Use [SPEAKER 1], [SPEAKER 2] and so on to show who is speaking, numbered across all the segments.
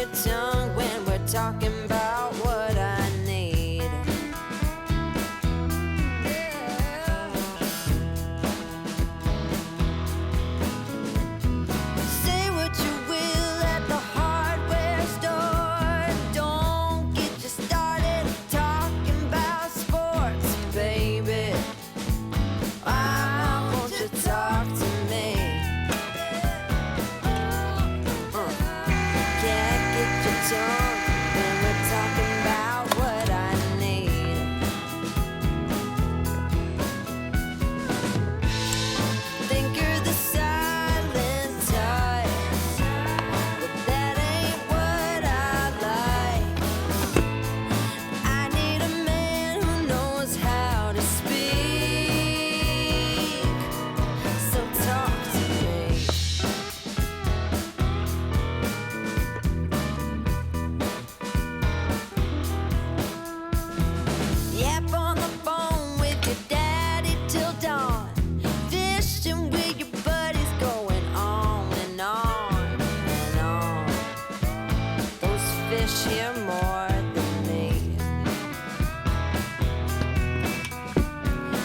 [SPEAKER 1] your tongue when we're talking about what I need. Say what you will at the hardware store. Don't get you started talking about sports, baby. Why won't you talk to me? Can't get your tongue when we're talking about what I need. Think you're the silent type, but that ain't what I like. I need a man who knows how to speak. So talk to me. Yap on the phone with your daddy till dawn. Fishing with your buddies, going on and on and on. Those fish hear more than me.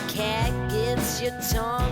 [SPEAKER 1] Cat gets your tongue